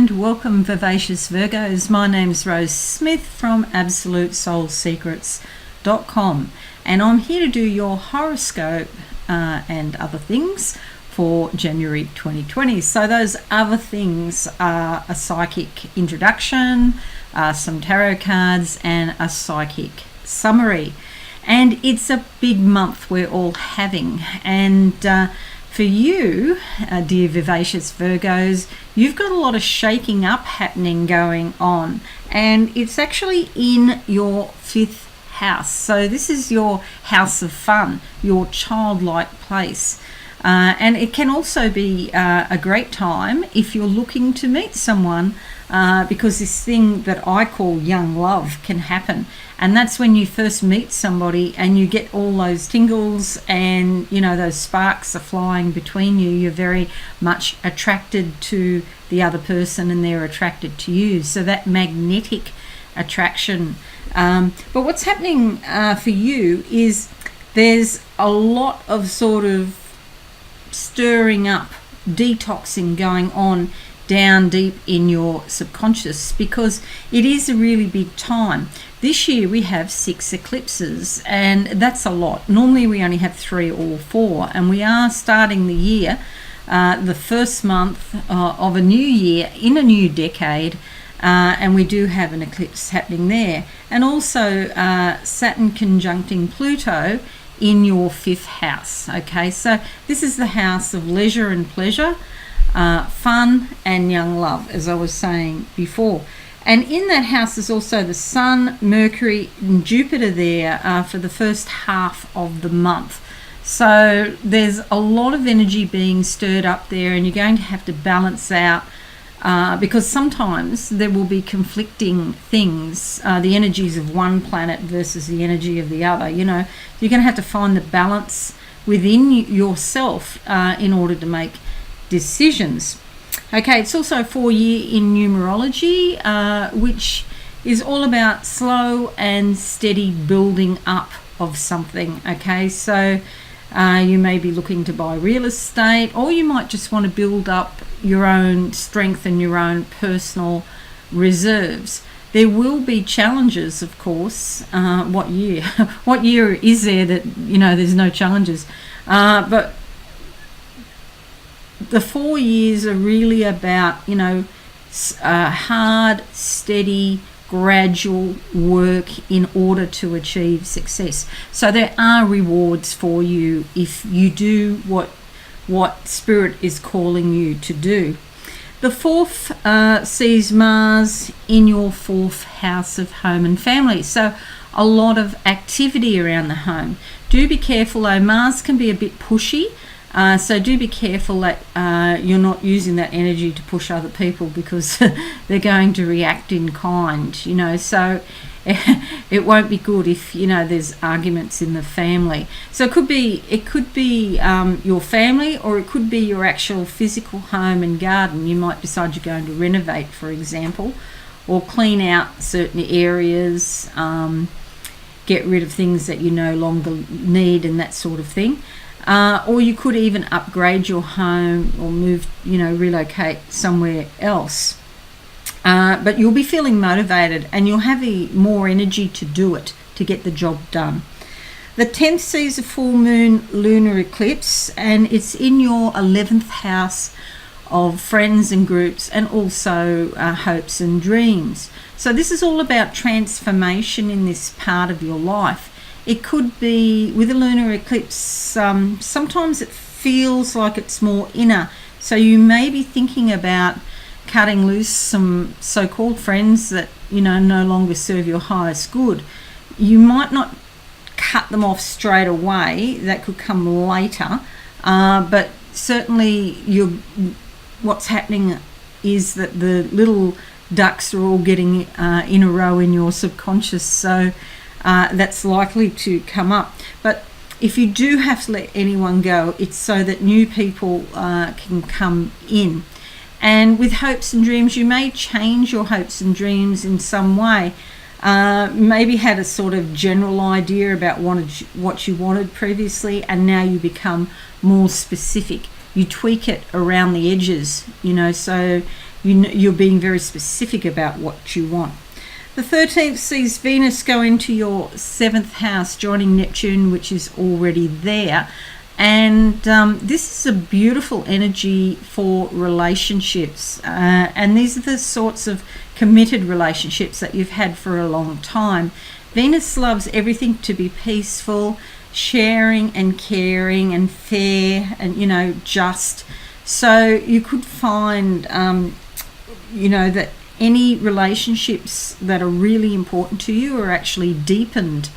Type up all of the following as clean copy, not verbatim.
and welcome, Vivacious Virgos. My name's Rose Smith from AbsoluteSoulSecrets.com, and I'm here to do your horoscope and other things for January 2020. So those other things are a psychic introduction, some tarot cards, and a psychic summary. And it's a big month we're all having, and for you, dear Vivacious Virgos, you've got a lot of shaking up happening going on, and it's actually in your 5th house. So this is your house of fun, your childlike place. And it can also be a great time if you're looking to meet someone, because this thing that I call young love can happen. And that's when you first meet somebody and you get all those tingles and, you know, those sparks are flying between you. You're very much attracted to the other person and they're attracted to you. So that magnetic attraction. But what's happening for you is there's a lot of sort of stirring up, detoxing going on down deep in your subconscious, because it is a really big time. This year we have 6 eclipses, and that's a lot. Normally we only have 3 or 4, and we are starting the year, the first month of a new year in a new decade, and we do have an eclipse happening there. And also Saturn conjuncting Pluto in your 5th house. Okay, so this is the house of leisure and pleasure, fun and young love, as I was saying before. And in that house is also the Sun, Mercury and Jupiter there for the first half of the month. So there's a lot of energy being stirred up there, and you're going to have to balance out because sometimes there will be conflicting things, the energies of one planet versus the energy of the other. You know, you're going to have to find the balance within yourself in order to make decisions. Okay, it's also a 4-year in numerology, which is all about slow and steady building up of something. Okay, so you may be looking to buy real estate, or you might just want to build up your own strength and your own personal reserves. There will be challenges, of course. What year? What year is there that, you know, there's no challenges? But the 4 years are really about, you know, hard, steady, gradual work in order to achieve success. So there are rewards for you if you do what Spirit is calling you to do. The 4th sees Mars in your 4th house of home and family. So a lot of activity around the home. Do be careful though, Mars can be a bit pushy. So do be careful that you're not using that energy to push other people, because they're going to react in kind, you know. So it won't be good if, you know, there's arguments in the family. So it could be your family, or it could be your actual physical home and garden. You might decide you're going to renovate, for example, or clean out certain areas, get rid of things that you no longer need and that sort of thing. Or you could even upgrade your home or move, you know, relocate somewhere else. But you'll be feeling motivated and you'll have more energy to do it, to get the job done. The 10th sees a full moon lunar eclipse, and it's in your 11th house of friends and groups, and also hopes and dreams. So this is all about transformation in this part of your life. It could be, with a lunar eclipse, sometimes it feels like it's more inner. So you may be thinking about cutting loose some so-called friends that, you know, no longer serve your highest good. You might not cut them off straight away. That could come later. But certainly what's happening is that the little ducks are all getting in a row in your subconscious. So that's likely to come up. But if you do have to let anyone go, it's so that new people can come in. And with hopes and dreams, you may change your hopes and dreams in some way. Maybe had a sort of general idea about what you wanted previously, and now you become more specific. You tweak it around the edges, you know, so you're being very specific about what you want. The 13th sees Venus go into your 7th house, joining Neptune, which is already there. And this is a beautiful energy for relationships. And these are the sorts of committed relationships that you've had for a long time. Venus loves everything to be peaceful, sharing and caring and fair and, just. So you could find, that any relationships that are really important to you are actually deepened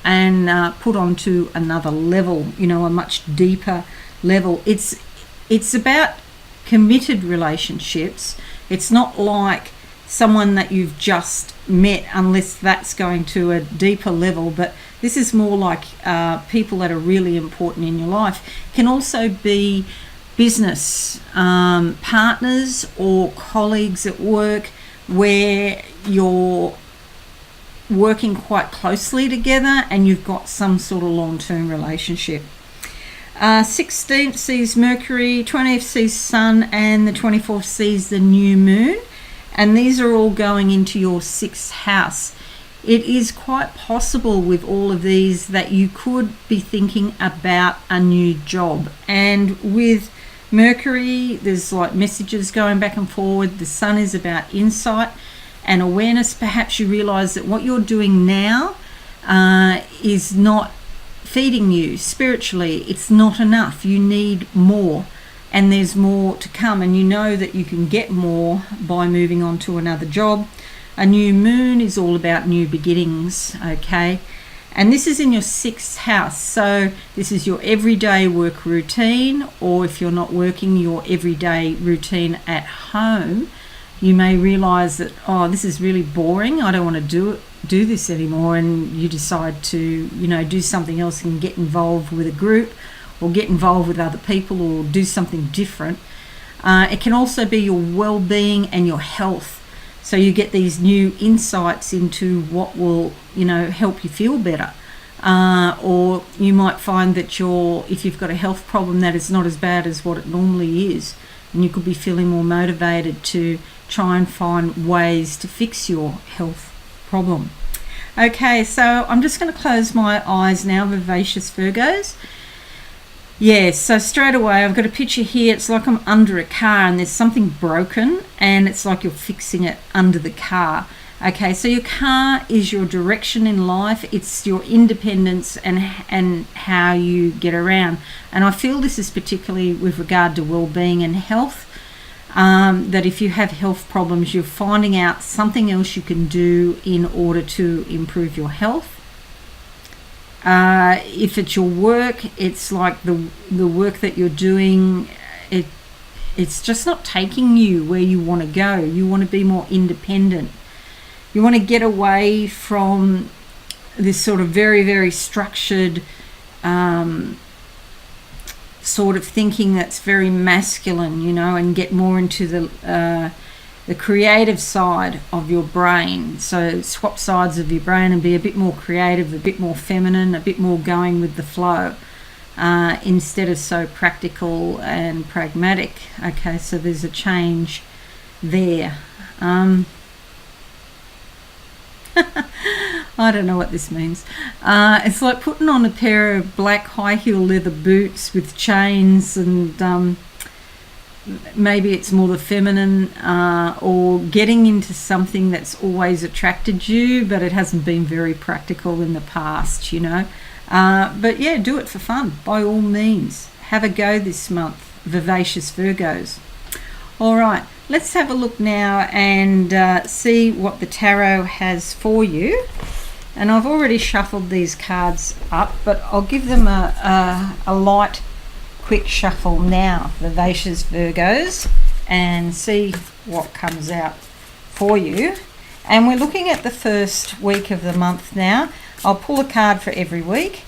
and put onto another level, a much deeper level. It's about committed relationships. It's not like someone that you've just met, unless that's going to a deeper level, but this is more like people that are really important in your life. It can also be business partners or colleagues at work where you're working quite closely together and you've got some sort of long-term relationship. 16th sees Mercury, 20th sees Sun, and the 24th sees the new moon, and these are all going into your 6th house. It is quite possible with all of these that you could be thinking about a new job. And with Mercury, there's like messages going back and forward. The Sun is about insight and awareness. Perhaps you realize that what you're doing now is not feeding you spiritually. It's not enough. You need more, and there's more to come, and you know that you can get more by moving on to another job. A new moon is all about new beginnings, okay? And this is in your 6th house, so this is your everyday work routine, or if you're not working, your everyday routine at home. You may realize that, this is really boring, I don't want to do this anymore, and you decide to do something else and get involved with a group or get involved with other people or do something different. It can also be your well-being and your health. So you get these new insights into what will, help you feel better. Or you might find that if you've got a health problem, that it's not as bad as what it normally is. And you could be feeling more motivated to try and find ways to fix your health problem. Okay, so I'm just going to close my eyes now, vivacious Virgos. Yes, so straight away I've got a picture here. It's like I'm under a car and there's something broken, and it's like you're fixing it under the car. Okay, so your car is your direction in life. It's your independence and how you get around. And I feel this is particularly with regard to well-being and health, that if you have health problems, you're finding out something else you can do in order to improve your health. If it's your work, it's like the work that you're doing, it's just not taking you where you want to go. You want to be more independent. You want to get away from this sort of very, very structured sort of thinking that's very masculine, and get more into the creative side of your brain. So swap sides of your brain and be a bit more creative, a bit more feminine, a bit more going with the flow, instead of so practical and pragmatic. Okay, so there's a change there. I don't know what this means. It's like putting on a pair of black high heel leather boots with chains, and maybe it's more the feminine, or getting into something that's always attracted you, but it hasn't been very practical in the past, But yeah, do it for fun, by all means. Have a go this month, vivacious Virgos. All right, let's have a look now and see what the tarot has for you. And I've already shuffled these cards up, but I'll give them a light, quick shuffle now, vivacious Virgos, and see what comes out for you. And we're looking at the first week of the month now. I'll pull a card for every week.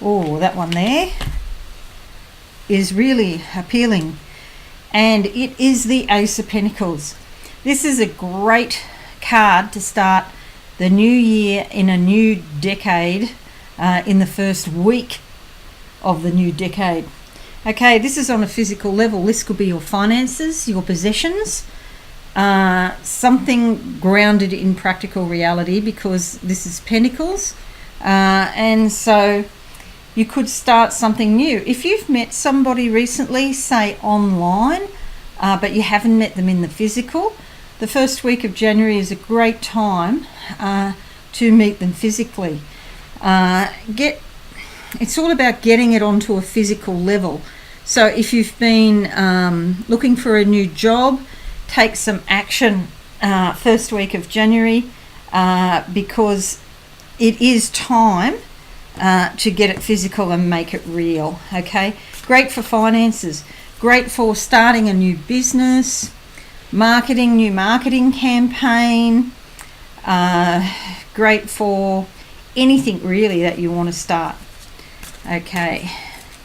Oh, that one there is really appealing, and it is the Ace of Pentacles. This is a great card to start the new year in a new decade, in the first week of the new decade. Okay, this is on a physical level. This could be your finances, your possessions, something grounded in practical reality, because this is Pentacles. And so you could start something new. If you've met somebody recently, say online, but you haven't met them in the physical, the first week of January is a great time to meet them physically. It's all about getting it onto a physical level. So if you've been looking for a new job, take some action first week of January, because it is time to get it physical and make it real. Okay, great for finances, great for starting a new business, new marketing campaign, great for anything really that you want to start. Okay,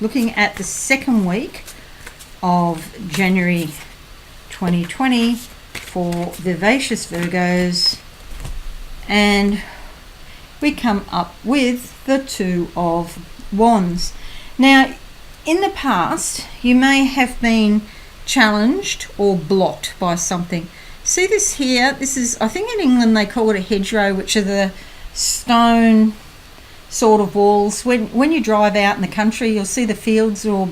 looking at the second week of January 2020 for vivacious Virgos, and we come up with the Two of Wands. Now, in the past, you may have been challenged or blocked by something. See this here? This is, I think in England they call it a hedgerow, which are the stone sort of walls. When you drive out in the country, you'll see the fields are all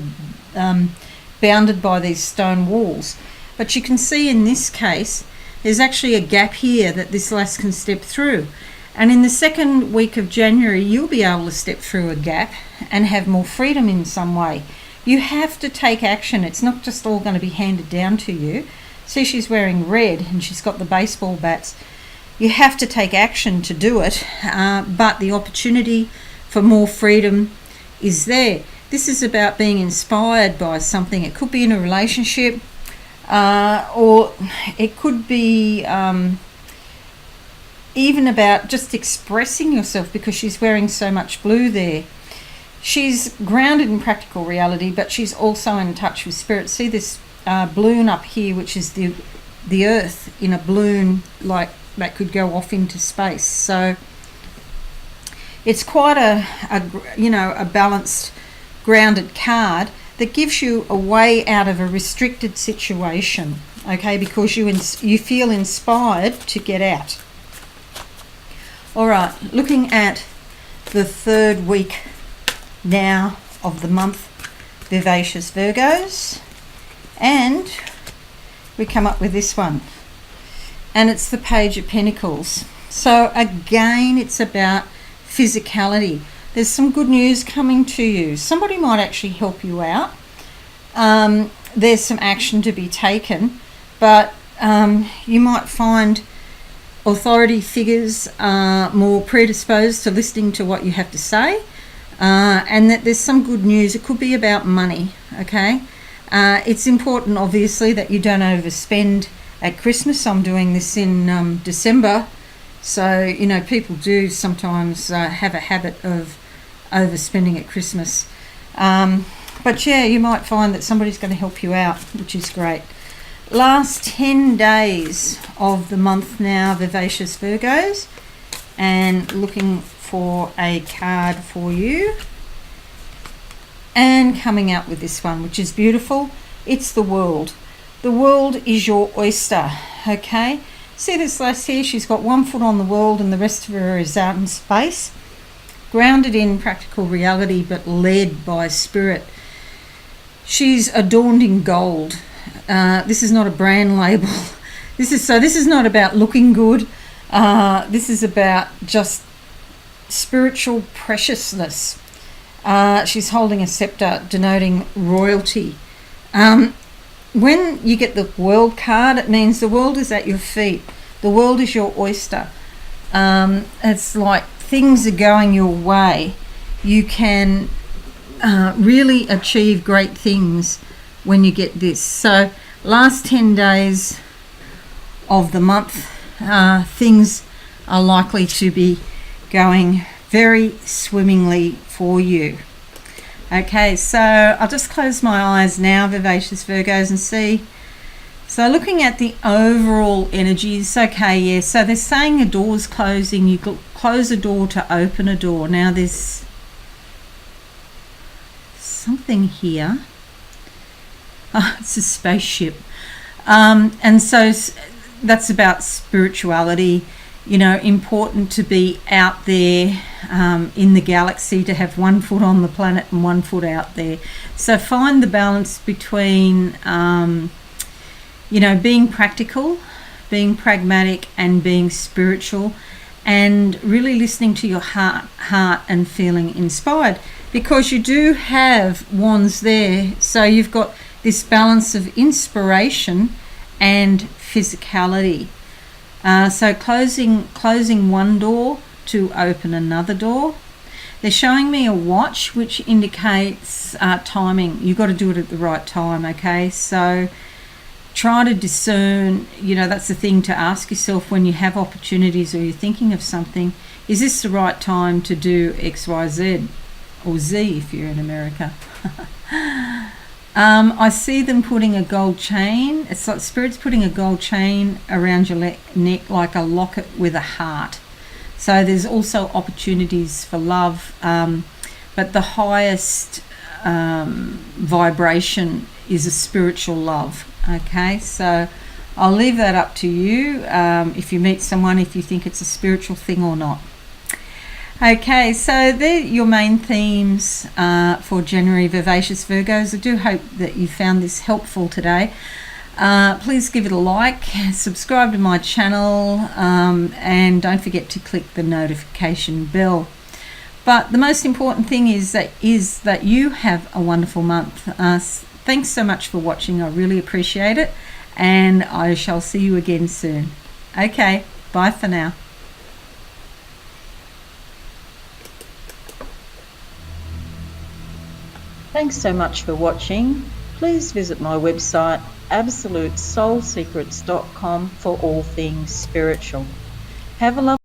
bounded by these stone walls. But you can see in this case, there's actually a gap here that this lass can step through. And in the second week of January, you'll be able to step through a gap and have more freedom in some way. You have to take action. It's not just all going to be handed down to you. See, she's wearing red and she's got the baseball bats. You have to take action to do it, but the opportunity for more freedom is there. This is about being inspired by something. It could be in a relationship, or it could be even about just expressing yourself, because she's wearing so much blue there. She's grounded in practical reality, but she's also in touch with spirit. See this balloon up here, which is the earth in a balloon, like that could go off into space. So it's quite a balanced, grounded card that gives you a way out of a restricted situation, okay, because you feel inspired to get out. All right, looking at the third week now of the month, vivacious Virgos, and we come up with this one, and it's the Page of Pentacles. So again, it's about physicality. There's some good news coming to you. Somebody might actually help you out. There's some action to be taken, but you might find authority figures are more predisposed to listening to what you have to say, and that there's some good news. It could be about money, okay? It's important, obviously, that you don't overspend at Christmas. I'm doing this in December, so people do sometimes have a habit of overspending at Christmas, but yeah, you might find that somebody's going to help you out, which is great. Last 10 days of the month now, vivacious Virgos, and looking for a card for you, and coming out with this one, which is beautiful. It's the World. The world is your oyster, okay? See this lass here? She's got one foot on the world and the rest of her is out in space, grounded in practical reality but led by spirit. She's adorned in gold. This is not a brand label. This is not about looking good. This is about just spiritual preciousness. She's holding a scepter denoting royalty. When you get the World card, it means the world is at your feet. The world is your oyster. It's like things are going your way. You can really achieve great things when you get this. So last 10 days of the month, things are likely to be going very swimmingly for you. Okay, so I'll just close my eyes now, vivacious Virgos, and see. So looking at the overall energies, okay, yeah, so they're saying a door's closing. You close a door to open a door. Now there's something here. Oh, it's a spaceship. And so that's about spirituality. You know, important to be out there in the galaxy, to have one foot on the planet and one foot out there. So find the balance between, you know, being practical, being pragmatic, and being spiritual, and really listening to your heart and feeling inspired, because you do have wands there. So you've got this balance of inspiration and physicality. So closing one door to open another door. They're showing me a watch, which indicates timing. You've got to do it at the right time, okay? So try to discern, you know, that's the thing to ask yourself when you have opportunities or you're thinking of something. Is this the right time to do X, Y, Z? Or Z if you're in America. I see them putting a gold chain. It's like Spirit's putting a gold chain around your neck, like a locket with a heart. So there's also opportunities for love, but the highest vibration is a spiritual love. Okay, so I'll leave that up to you, if you meet someone, if you think it's a spiritual thing or not. Okay, so they're your main themes for January, Vivacious Virgos. I do hope that you found this helpful today. Please give it a like, subscribe to my channel, and don't forget to click the notification bell. But the most important thing is that you have a wonderful month. Thanks so much for watching. I really appreciate it, and I shall see you again soon. Okay, bye for now. Thanks so much for watching. Please visit my website absolutesoulsecrets.com for all things spiritual. Have a lovely